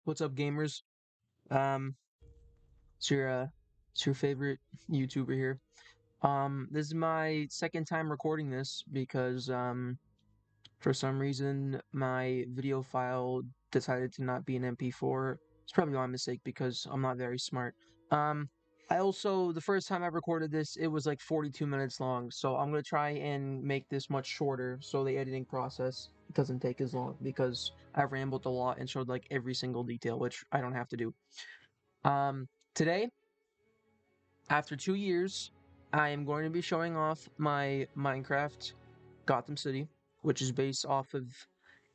What's up, gamers? Um, it's your favorite YouTuber here. This is my second time recording this because for some reason my video file decided to not be an MP4. It's probably my mistake because I'm not very smart. Um, I also the first time I recorded this, it was like 42 minutes long, so I'm gonna try and make this much shorter so the editing process doesn't take as long because I rambled a lot and showed like every single detail, which I don't have to do. Today, after 2 years, I am going to be showing off my Minecraft Gotham City, which is based off of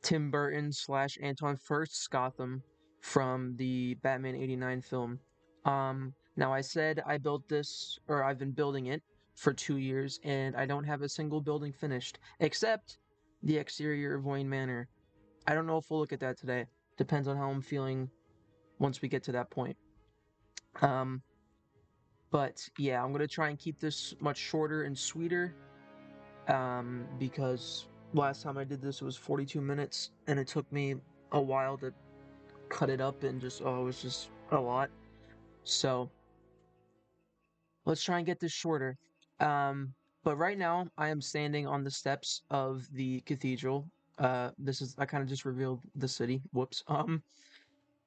Tim Burton slash Anton Furst's Gotham from the Batman '89 film. Now I said I built this, or I've been building it for 2 years, and I don't have a single building finished, except the exterior of Wayne Manor. I don't know if we'll look at that today. Depends on how I'm feeling once we get to that point. Um, But yeah, I'm gonna try and keep this much shorter and sweeter. Because last time I did this it was 42 minutes, and it took me a while to cut it up, and just it was just a lot. So let's try and get this shorter. But right now I am standing on the steps of the cathedral. This is I kind of just revealed the city. Whoops.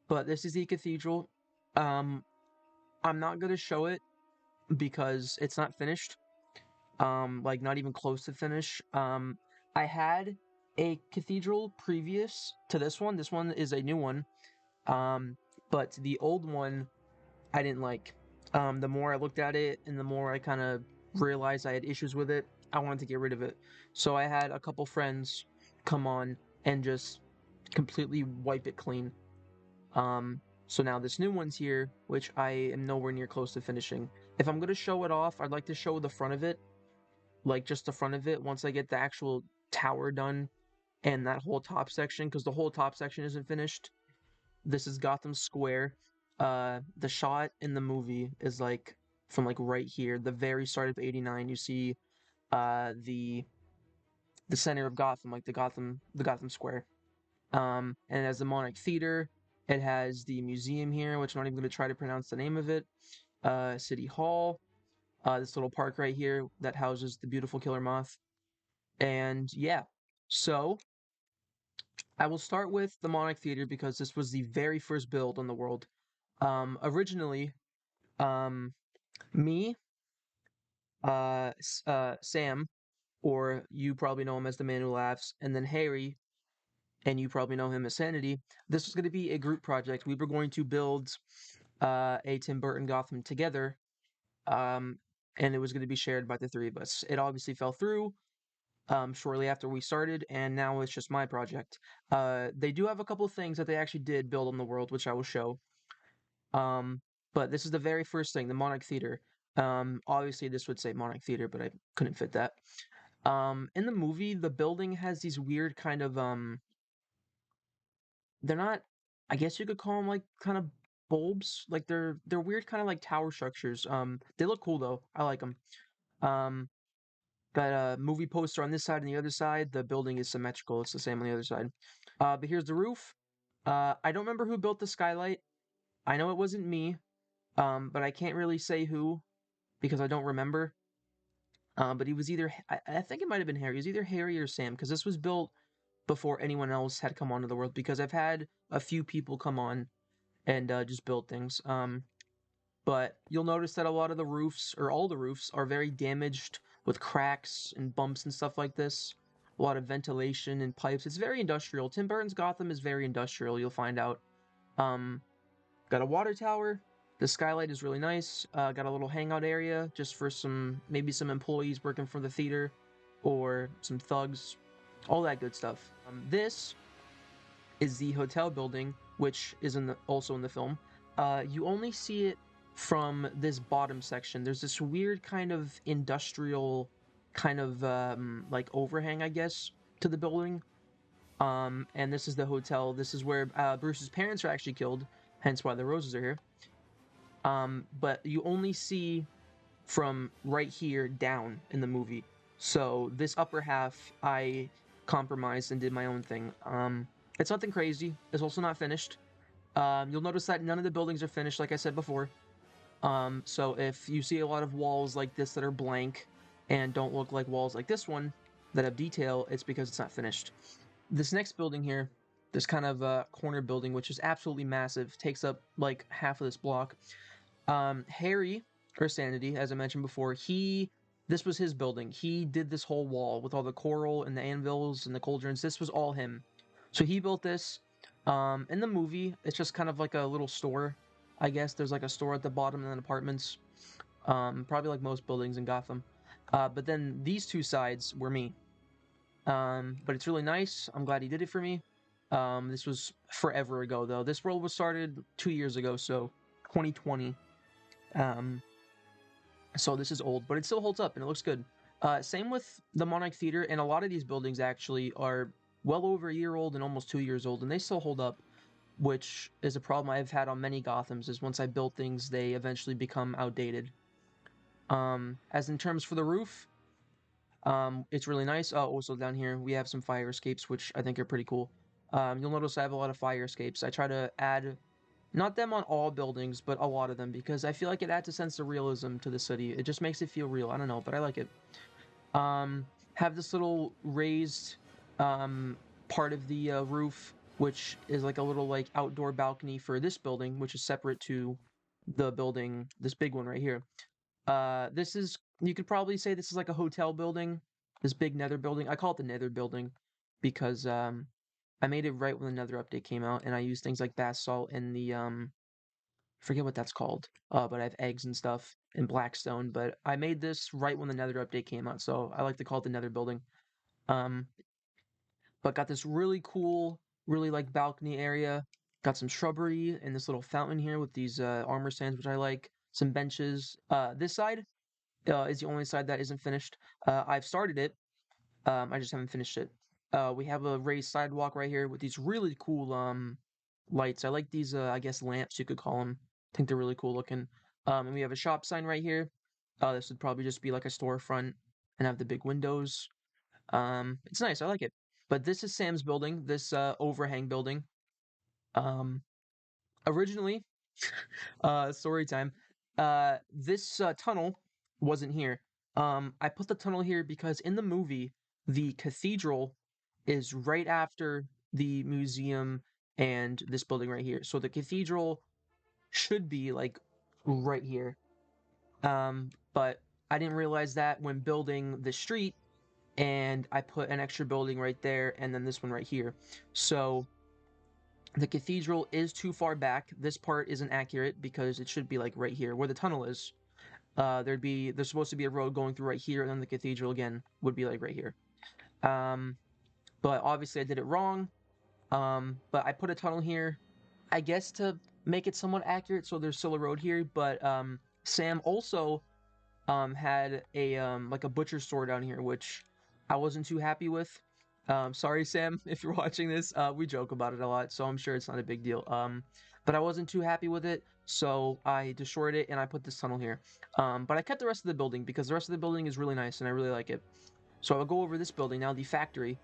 But this is the cathedral. Um, I'm not gonna show it because it's not finished. Like not even close to finish. I had a cathedral previous to this one. This one is a new one. Um, but the old one I didn't like. The more I looked at it and the more I kind of realized I had issues with it, I wanted to get rid of it. So I had a couple friends come on and just completely wipe it clean. So now this new one's here, which I am nowhere near close to finishing. If I'm gonna show it off, I'd like to show the front of it, like just the front of it, once I get the actual tower done and that whole top section, because the whole top section isn't finished. This is Gotham Square. The shot in the movie is like from like right here, the very start of '89. You see the center of Gotham, like the Gotham Square. And it has the Monarch Theater. It has the museum here, which I'm not even going to try to pronounce the name of it. City Hall. This little park right here that houses the beautiful killer moth. And yeah, so I will start with the Monarch Theater because this was the very first build on the world. Originally, um, me, Sam, or you probably know him as the Man Who Laughs, and then Harry, and you probably know him as Sanity. This was going to be a group project. We were going to build a Tim Burton Gotham together, um, and it was going to be shared by the three of us. It obviously fell through shortly after we started, and now it's just my project. They do have a couple of things that they actually did build on the world, which I will show. Um, but this is the very first thing, the Monarch Theater. Obviously this would say Monarch Theater, but I couldn't fit that. In the movie, the building has these weird kind of they're not. I guess you could call them like kind of bulbs. Like they're weird kind of like tower structures. They look cool though. I like them. Um, Got a movie poster on this side and the other side. The building is symmetrical. It's the same on the other side. But here's the roof. I don't remember who built the skylight. I know it wasn't me. But I can't really say who because I don't remember. But he was either I think it might have been Harry. It was either Harry or Sam because this was built before anyone else had come onto the world. Because I've had a few people come on and just build things. But you'll notice that a lot of the roofs, or all the roofs, are very damaged with cracks and bumps and stuff like this. A lot of ventilation and pipes. It's very industrial. Tim Burton's Gotham is very industrial, you'll find out. Um, Got a water tower. The skylight is really nice. Got a little hangout area just for maybe some employees working for the theater or some thugs. All that good stuff. This is the hotel building, which is also in the film. You only see it from this bottom section. There's this weird kind of industrial kind of like overhang, I guess, to the building. And this is the hotel. This is where Bruce's parents are actually killed, hence why the roses are here. But you only see from right here down in the movie. So this upper half, I compromised and did my own thing. It's nothing crazy. It's also not finished. You'll notice that none of the buildings are finished, like I said before. So if you see a lot of walls like this that are blank and don't look like walls like this one that have detail, it's because it's not finished. This next building here, this kind of corner building, which is absolutely massive, takes up like half of this block. Harry, or Sanity, as I mentioned before, this was his building. He did this whole wall with all the coral and the anvils and the cauldrons. This was all him. So he built this. In the movie, it's just kind of like a little store. I guess there's like a store at the bottom and then apartments. Probably like most buildings in Gotham. But then these two sides were me. But it's really nice. I'm glad he did it for me. This was forever ago though. This world was started 2 years ago, so 2020. Um, so this is old, but it still holds up and it looks good. Same with the Monarch Theater, and a lot of these buildings actually are well over a year old and almost 2 years old, and they still hold up, which is a problem I've had on many Gothams, is once I build things, they eventually become outdated. As in terms for the roof, it's really nice. Also down here, we have some fire escapes, which I think are pretty cool. You'll notice I have a lot of fire escapes. I try to add not them on all buildings, but a lot of them because I feel like it adds a sense of realism to the city. It just makes it feel real. I don't know, but I like it. Have this little raised um, part of the roof, which is like a little like outdoor balcony for this building, which is separate to the building, this big one right here. This is you could probably say this is like a hotel building, this big Nether building. I call it the Nether building because I made it right when the Nether update came out, and I used things like bath salt and the forget what that's called. But I have eggs and stuff in Blackstone. But I made this right when the Nether update came out, so I like to call it the Nether building. Um, but got this really cool, really like balcony area. Got some shrubbery and this little fountain here with these armor stands, which I like. Some benches. This side is the only side that isn't finished. I've started it. I just haven't finished it. We have a raised sidewalk right here with these really cool lights. I like these I guess lamps you could call them. I think they're really cool looking. And we have a shop sign right here. This would probably just be like a storefront and have the big windows. It's nice. I like it. But this is Sam's building. This overhang building. Um, Originally, story time. This tunnel wasn't here. I put the tunnel here because in the movie, the cathedral is right after the museum and this building right here. So the cathedral should be like right here. But I didn't realize that when building the street, and I put an extra building right there and then this one right here. So the cathedral is too far back. This part isn't accurate because it should be like right here where the tunnel is. There's supposed to be a road going through right here, and then the cathedral again would be like right here. Um, but obviously I did it wrong. But I put a tunnel here, I guess to make it somewhat accurate, so there's still a road here. But Sam also had a like a butcher store down here, which I wasn't too happy with. Sorry, Sam, if you're watching this. We joke about it a lot, so I'm sure it's not a big deal. But I wasn't too happy with it, so I destroyed it and I put this tunnel here. But I kept the rest of the building because the rest of the building is really nice and I really like it. So I'll go over this building now, the factory.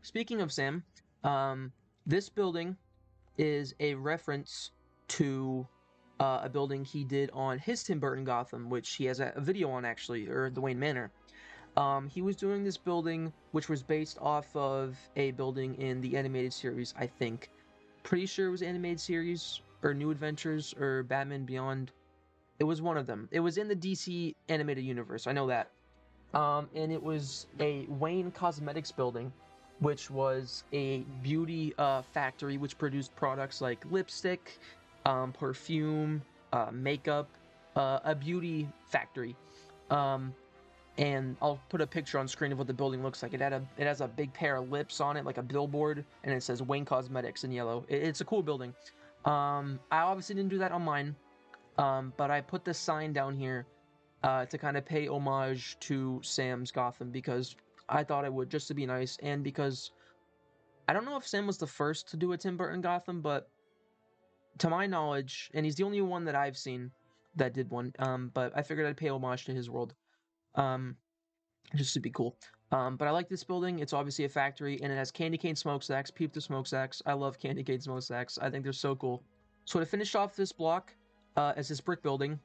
Speaking of Sam, this building is a reference to a building he did on his Tim Burton Gotham, which he has a video on actually, or the Wayne Manor. He was doing this building, which was based off of a building in the animated series, I think. Pretty sure it was animated series, or New Adventures, or Batman Beyond. It was one of them. It was in the DC animated universe, I know that. And it was a Wayne Cosmetics building, which was a beauty factory which produced products like lipstick, perfume, makeup, a beauty factory. Um, and I'll put a picture on screen of what the building looks like. It has a big pair of lips on it, like a billboard, and it says Wayne Cosmetics in yellow. It's a cool building. I obviously didn't do that on mine, but I put this sign down here to kind of pay homage to Sam's Gotham because I thought it would just to be nice, and because I don't know if Sam was the first to do a Tim Burton Gotham, but to my knowledge, and he's the only one that I've seen that did one. But I figured I'd pay homage to his world. Um, just to be cool. But I like this building. It's obviously a factory, and it has candy cane smokestacks. Peep the smokestacks. I love candy cane smokestacks. I think they're so cool. So to finish off this block, is this brick building,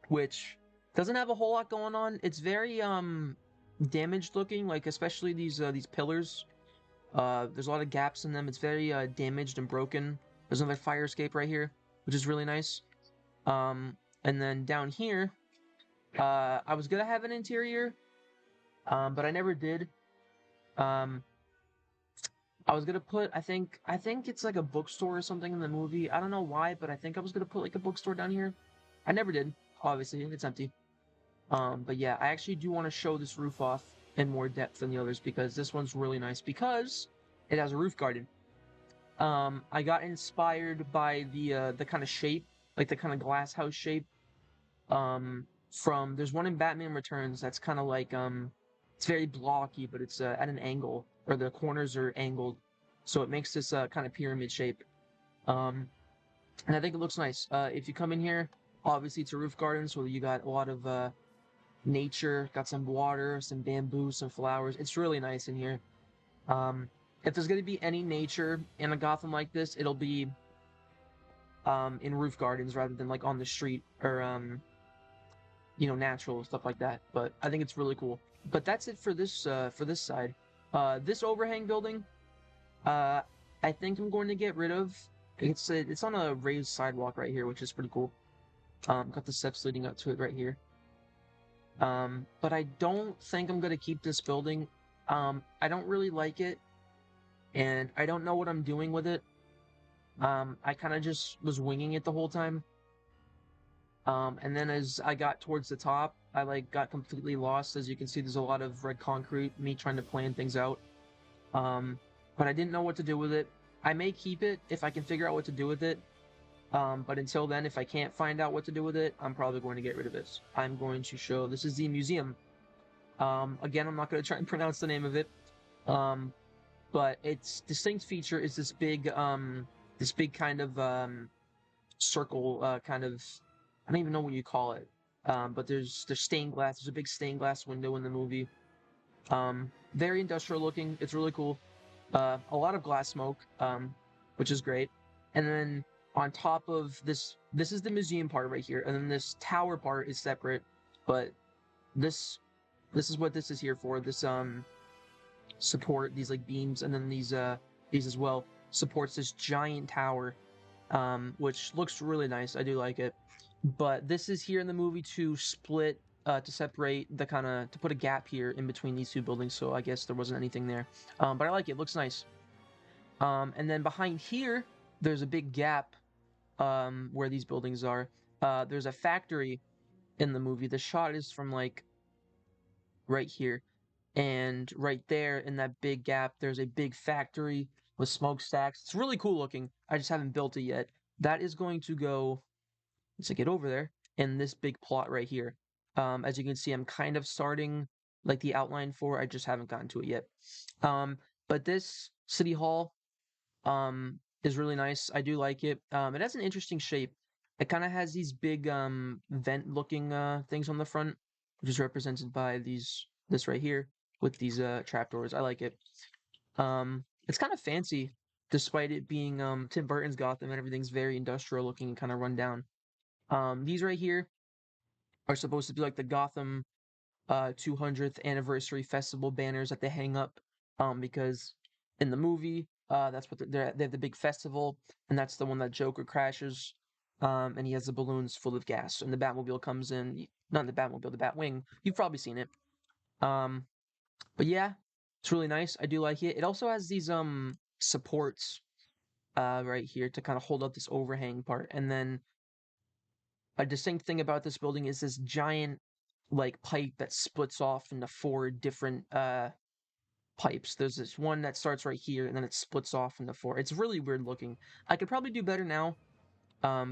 which doesn't have a whole lot going on. It's very damaged looking, like especially these pillars. There's a lot of gaps in them. It's very damaged and broken. There's another fire escape right here, which is really nice. And then down here, I was gonna have an interior, but I never did. Um, I was gonna put, I think it's like a bookstore or something in the movie. I don't know why, but I think I was gonna put like a bookstore down here. I never did. Obviously, it's empty. But yeah, I actually do want to show this roof off in more depth than the others because this one's really nice because it has a roof garden. I got inspired by the kind of shape, like the kind of glass house shape. From there's one in Batman Returns that's kind of like it's very blocky, but it's at an angle, or the corners are angled, so it makes this kind of pyramid shape. Um, and I think it looks nice. If you come in here, obviously it's a roof garden, so you got a lot of nature, got some water, some bamboo, some flowers. It's really nice in here. Um, if there's gonna be any nature in a Gotham like this, it'll be in roof gardens rather than like on the street or natural stuff like that. But I think it's really cool. But that's it for this side. This overhang building, uh, I think I'm going to get rid of. It's on a raised sidewalk right here, which is pretty cool. Got the steps leading up to it right here. But I don't think I'm gonna keep this building. I don't really like it, and I don't know what I'm doing with it. I kind of just was winging it the whole time. And then as I got towards the top, I like got completely lost. As you can see, there's a lot of red concrete, me trying to plan things out. Um, but I didn't know what to do with it. I may keep it if I can figure out what to do with it. But until then, if I can't find out what to do with it, I'm probably going to get rid of it. I'm going to show, this is the museum. Again, I'm not going to try and pronounce the name of it. Um, but its distinct feature is this big kind of circle, kind of, I don't even know what you call it. But there's stained glass. There's a big stained glass window in the movie. Very industrial looking. It's really cool. A lot of glass smoke, which is great. And then on top of this is the museum part right here, and then this tower part is separate. But this this is what this is here for. This support these like beams, and then these as well supports this giant tower, which looks really nice. I do like it. But this is here in the movie to split, to separate the kind of, to put a gap here in between these two buildings. So I guess there wasn't anything there. But I like it. It looks nice. And then behind here, there's a big gap where these buildings are. There's a factory in the movie. The shot is from like right here. And right there in that big gap, there's a big factory with smokestacks. It's really cool looking. I just haven't built it yet. That is going to go, once I get over there, in this big plot right here. As you can see, I'm kind of starting like the outline for. I just haven't gotten to it yet. But this city hall is really nice. I do like it. It has an interesting shape. It kind of has these big vent-looking things on the front, which is represented by this right here with these trapdoors. I like it. It's kind of fancy, despite it being Tim Burton's Gotham and everything's very industrial looking and kind of run down. These right here are supposed to be like the Gotham 200th anniversary festival banners that they hang up, because in the movie, that's what they have the big festival, and that's the one that Joker crashes, and he has the balloons full of gas, and the Batmobile comes in. Not the Batmobile, the Batwing. You've probably seen it. Um, but yeah, it's really nice. I do like it. It also has these supports right here to kind of hold up this overhang part, and then a distinct thing about this building is this giant like pipe that splits off into four different pipes. There's this one that starts right here and then it splits off into four. It's really weird looking. I could probably do better now,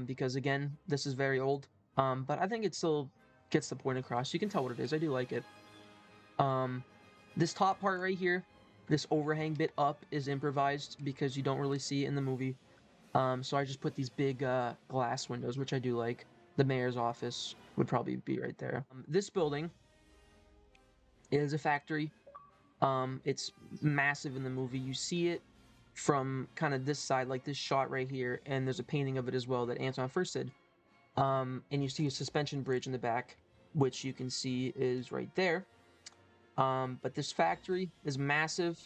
because again, this is very old. But I think it still gets the point across. You can tell what it is. I do like it. Um, this top part right here, this overhang bit up, is improvised because you don't really see it in the movie. So I just put these big glass windows, which I do like. The mayor's office would probably be right there. This building It is a factory. It's massive in the movie. You see it from kind of this side, like this shot right here, and there's a painting of it as well that Anton first did. And you see a suspension bridge in the back, which you can see is right there. But this factory is massive.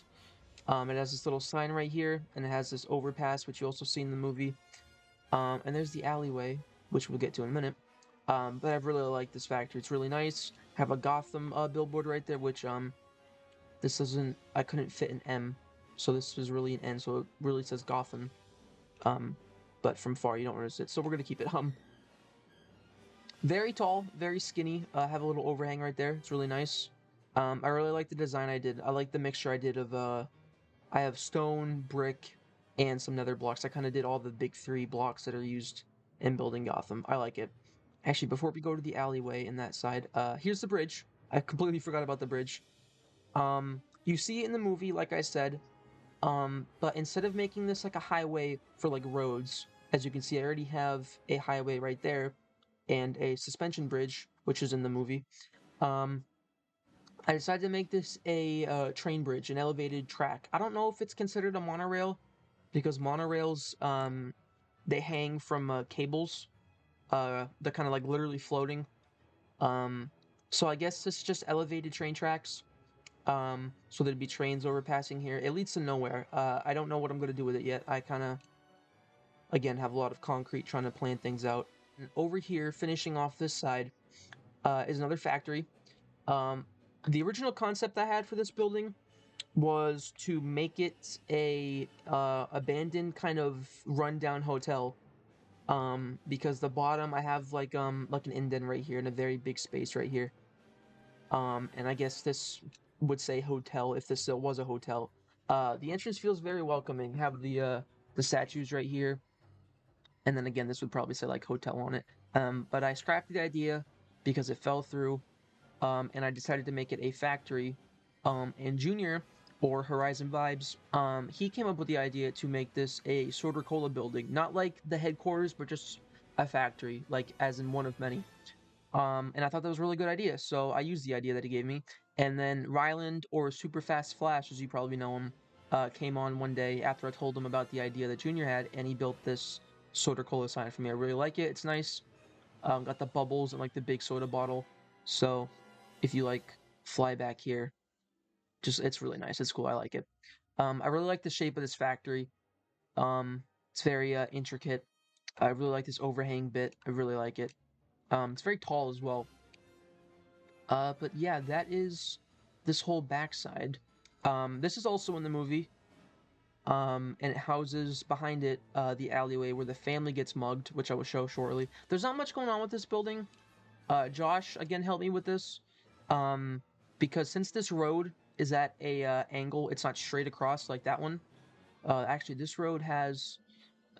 It has this little sign right here, and it has this overpass, which you also see in the movie. And there's the alleyway, which we'll get to in a minute. But I really like this factory. It's really nice. Have a Gotham billboard right there, which this isn't. I couldn't fit an M, so this is really an N. So it really says Gotham. But from far you don't notice it. So we're gonna keep it very tall, very skinny. Have a little overhang right there. It's really nice. I really like the design I did. I like the mixture I did of I have stone, brick, and some nether blocks. I kind of did all the big 3 blocks that are used in building Gotham. I like it. Actually, before we go to the alleyway in that side, here's the bridge. I completely forgot about the bridge. You see it in the movie, like I said, but instead of making this like a highway for like roads, as you can see, I already have a highway right there and a suspension bridge, which is in the movie. I decided to make this a train bridge, an elevated track. I don't know if it's considered a monorail because monorails they hang from cables. They're kind of like literally floating. So I guess this is just elevated train tracks. So there'd be trains overpassing here. It leads to nowhere. I don't know what I'm gonna do with it yet. I kind of again have a lot of concrete trying to plan things out. And over here, finishing off this side, is another factory. Um, the original concept I had for this building was to make it a abandoned kind of rundown hotel. Because the bottom I have like an indent right here and a very big space right here. And I guess this would say hotel if this still was a hotel. The entrance feels very welcoming. Have the statues right here, and then again this would probably say like hotel on it. But I scrapped the idea because it fell through. And I decided to make it a factory. And Junior, or Horizon Vibes, he came up with the idea to make this a Sorter Cola building, not like the headquarters, but just a factory, like as in one of many. And I thought that was a really good idea, so I used the idea that he gave me. And then Ryland, or Super Fast Flash, as you probably know him, came on one day after I told him about the idea that Junior had, and he built this Sorter Cola sign for me. I really like it. It's nice. Got the bubbles and like the big soda bottle. So if you like fly back here, just it's really nice. It's cool. I like it. I really like the shape of this factory. It's very intricate. I really like this overhang bit. I really like it. It's very tall as well. But yeah, that is this whole backside. This is also in the movie. And it houses behind it the alleyway where the family gets mugged, which I will show shortly. There's not much going on with this building. Josh again helped me with this, because since this road is at a angle, it's not straight across like that one. Actually, this road has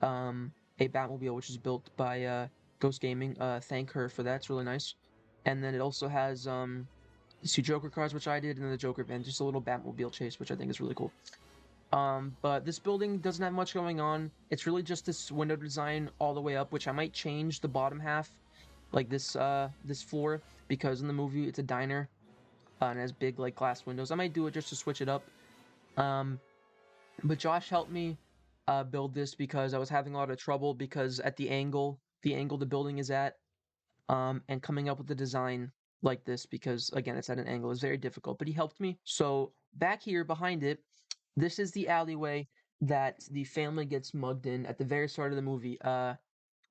a Batmobile, which is built by Ghost Gaming. Thank her for that. It's really nice. And then it also has these 2 Joker cars, which I did, and then the Joker van, just a little Batmobile chase, which I think is really cool. But this building doesn't have much going on. It's really just this window design all the way up, which I might change the bottom half, like this floor, because in the movie it's a diner, and it has big like glass windows. I might do it just to switch it up. But Josh helped me build this because I was having a lot of trouble because at the angle the building is at, and coming up with the design like this, because again it's at an angle, is very difficult. But he helped me. So back here behind it, this is the alleyway that the family gets mugged in at the very start of the movie.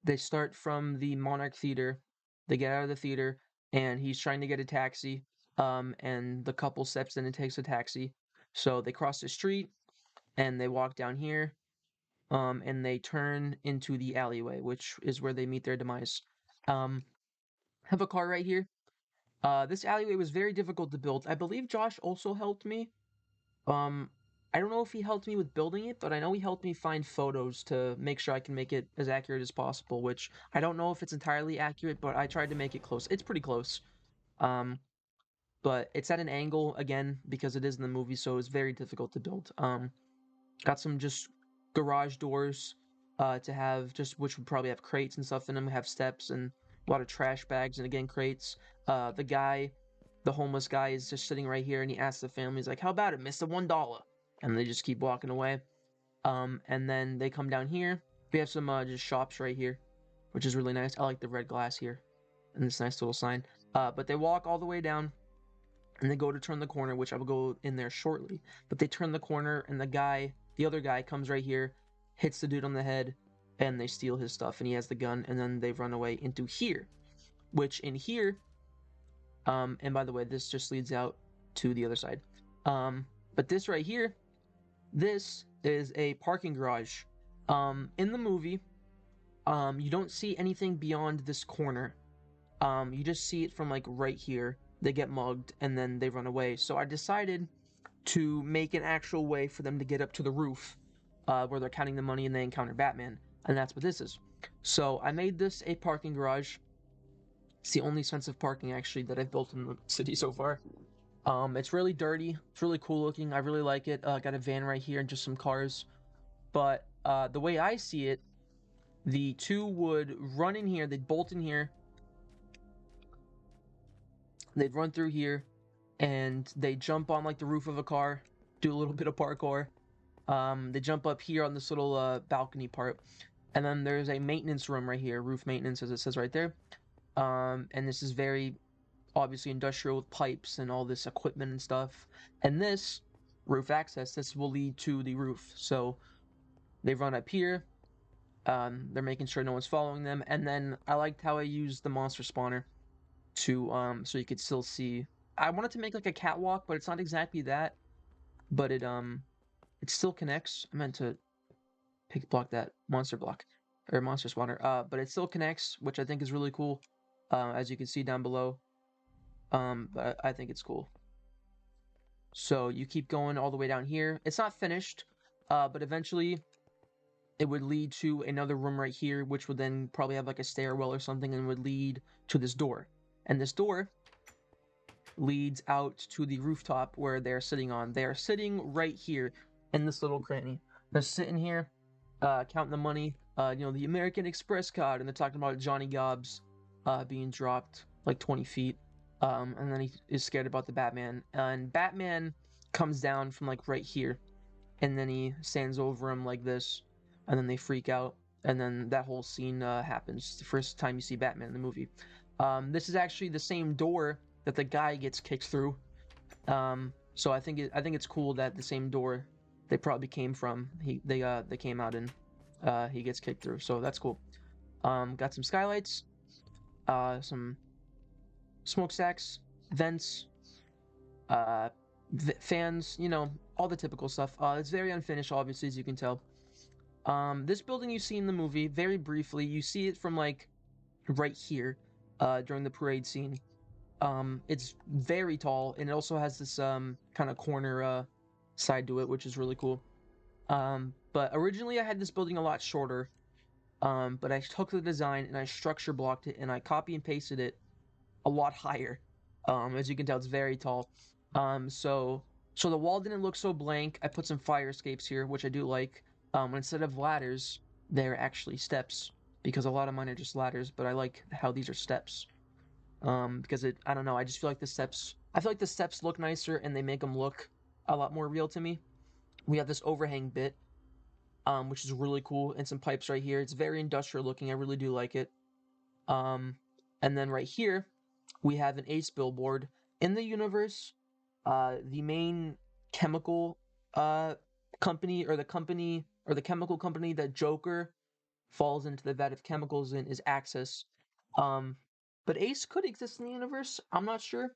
They start from the Monarch Theater, they get out of the theater, and he's trying to get a taxi. And the couple steps in and takes a taxi. So they cross the street and they walk down here, and they turn into the alleyway, which is where they meet their demise. Have a car right here. This alleyway was very difficult to build. I believe Josh also helped me. Um, I don't know if he helped me with building it, but I know he helped me find photos to make sure I can make it as accurate as possible, which I don't know if it's entirely accurate, but I tried to make it close. It's pretty close. Um, but it's at an angle again because it is in the movie, so it's very difficult to build. Got some just garage doors to have, just which would probably have crates and stuff in them, have steps and a lot of trash bags and again crates. The guy the homeless guy is just sitting right here, and he asks the family, he's like, "How about it, Mister $1?" And they just keep walking away. And then they come down here. We have some just shops right here, which is really nice. I like the red glass here and this nice little sign. But they walk all the way down and they go to turn the corner, which I will go in there shortly. But they turn the corner and the other guy comes right here, hits the dude on the head, and they steal his stuff and he has the gun and then they run away into here, which in here, and by the way, this just leads out to the other side. But this right here, this is a parking garage. In the movie, you don't see anything beyond this corner. You just see it from like right here. They get mugged and then they run away. So I decided to make an actual way for them to get up to the roof, where they're counting the money and they encounter Batman. And that's what this is. So I made this a parking garage. It's the only sense of parking actually that I've built in the city so far. It's really dirty. It's really cool looking. I really like it. Got a van right here and just some cars. But the way I see it, the two would run in here. They'd bolt in here. They'd run through here, and they jump on like the roof of a car, do a little bit of parkour. They jump up here on this little balcony part, and then there's a maintenance room right here, roof maintenance as it says right there. And this is very obviously industrial with pipes and all this equipment and stuff. And this roof access, this will lead to the roof. So they run up here. They're making sure no one's following them. And then I liked how I used the monster spawner to so you could still see. I wanted to make like a catwalk, but it's not exactly that. But it still connects. I meant to block that monster block or monster spawner. But it still connects, which I think is really cool. As you can see down below. But I think it's cool. So you keep going all the way down here. It's not finished, but eventually it would lead to another room right here, which would then probably have like a stairwell or something and would lead to this door. And this door leads out to the rooftop where they're sitting on. They are sitting right here in this little cranny. They're sitting here, counting the money, the American Express card, and they're talking about Johnny Gobbs being dropped like 20 feet. And then he is scared about the Batman. And Batman comes down from like right here, and then he stands over him like this, and then they freak out, and then that whole scene happens. It's the first time you see Batman in the movie. This is actually the same door that the guy gets kicked through. So I think it's cool that the same door they probably came from. They came out and he gets kicked through. So that's cool. Got some skylights, some smokestacks, vents, fans. All the typical stuff. It's very unfinished, obviously, as you can tell. This building you see in the movie, very briefly, you see it from like right here during the parade scene. It's very tall, and it also has this kind of corner side to it, which is really cool. But originally I had this building a lot shorter, but I took the design and I structure blocked it and I copy and pasted it a lot higher. As you can tell, it's very tall. So the wall didn't look so blank. I put some fire escapes here, which I do like. Instead of ladders, they're actually steps, because a lot of mine are just ladders, but I like how these are steps. Because I don't know, I just feel like I feel like the steps look nicer and they make them look a lot more real to me. We have this overhang bit, which is really cool, and some pipes right here. It's very industrial looking. I really do like it. Um, and then right here, we have an Ace billboard. In the universe, the main chemical company, or the chemical company that Joker falls into the vat of chemicals in, is Axis. Um, but Ace could exist in the universe. I'm not sure.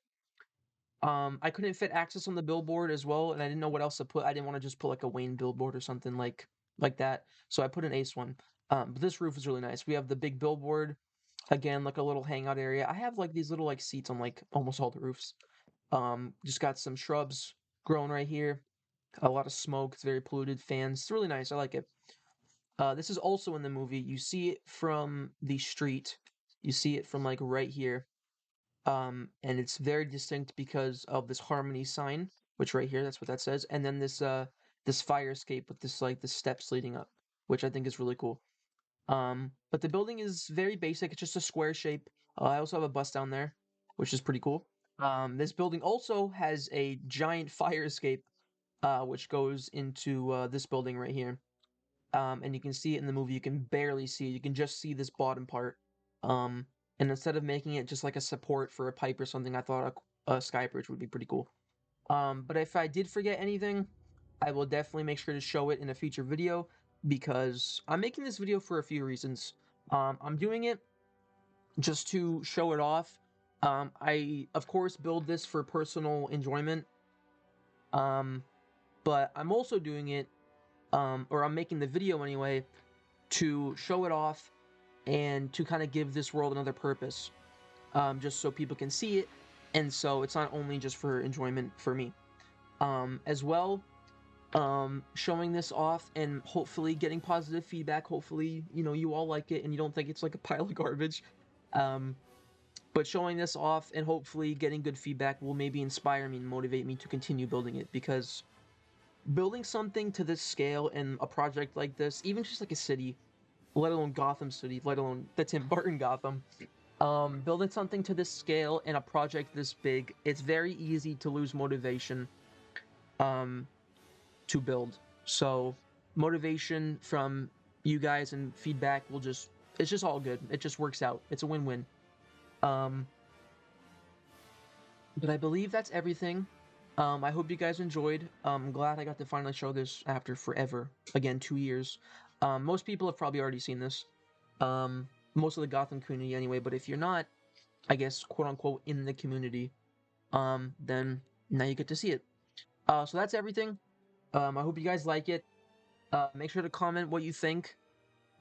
I couldn't fit Axis on the billboard as well, and I didn't know what else to put. I didn't want to just put like a Wayne billboard or something like that. So I put an Ace one. But this roof is really nice. We have the big billboard, again, like a little hangout area. I have like these little like seats on like almost all the roofs. Just got some shrubs growing right here. A lot of smoke. It's very polluted. Fans. It's really nice. I like it. This is also in the movie. You see it from the street. You see it from like right here. And it's very distinct because of this harmony sign, which right here, that's what that says. And then this fire escape with this like the steps leading up, which I think is really cool. But the building is very basic. It's just a square shape. I also have a bus down there, which is pretty cool. This building also has a giant fire escape, which goes into this building right here. And you can see it in the movie. You can barely see it. You can just see this bottom part. Um, and instead of making it just like a support for a pipe or something, I thought a sky bridge would be pretty cool. But if I did forget anything, I will definitely make sure to show it in a future video because I'm making this video for a few reasons. I'm doing it just to show it off. I, of course, build this for personal enjoyment. Um, but I'm also doing it, or I'm making the video anyway, to show it off and to kind of give this world another purpose, just so people can see it, and so it's not only just for enjoyment for me. As well, showing this off and hopefully getting positive feedback. Hopefully, you all like it and you don't think it's like a pile of garbage. Um, but showing this off and hopefully getting good feedback will maybe inspire me and motivate me to continue building it, because building something to this scale and a project like this, even just like a city, let alone Gotham City, let alone the Tim Burton Gotham, building something to this scale and a project this big, it's very easy to lose motivation um, to build. So motivation from you guys and feedback will it's just all good. It just works out. It's a win-win. Um, but I believe that's everything. I hope you guys enjoyed. I'm glad I got to finally show this after forever. Again, 2 years. Most people have probably already seen this. Most of the Gotham community anyway, but if you're not, I guess, quote-unquote, in the community, then now you get to see it. So that's everything. I hope you guys like it. Make sure to comment what you think.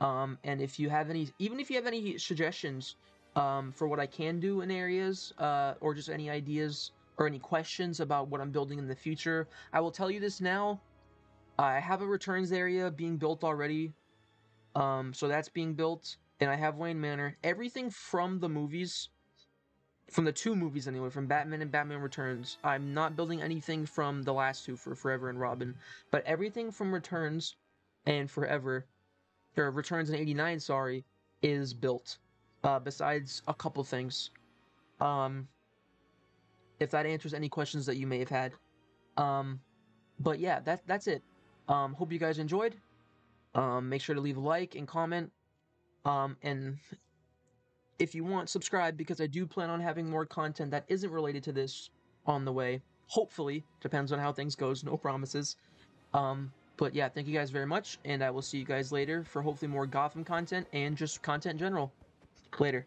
And if you have any, even if you have any suggestions for what I can do in areas, or just any ideas or any questions about what I'm building in the future, I will tell you this now. I have a returns area being built already. So that's being built, and I have Wayne Manor. Everything from the movies, from the two movies anyway, from Batman and Batman Returns. I'm not building anything from the last two for Forever and Robin, but everything from Returns and Forever, or Returns in '89, sorry, is built. Besides a couple things. Um, if that answers any questions that you may have had. Um, but yeah, that's it. Hope you guys enjoyed. Make sure to leave a like and comment. And if you want, subscribe, because I do plan on having more content that isn't related to this on the way. Hopefully, depends on how things goes. No promises. But yeah, thank you guys very much, and I will see you guys later for hopefully more Gotham content and just content in general. Later.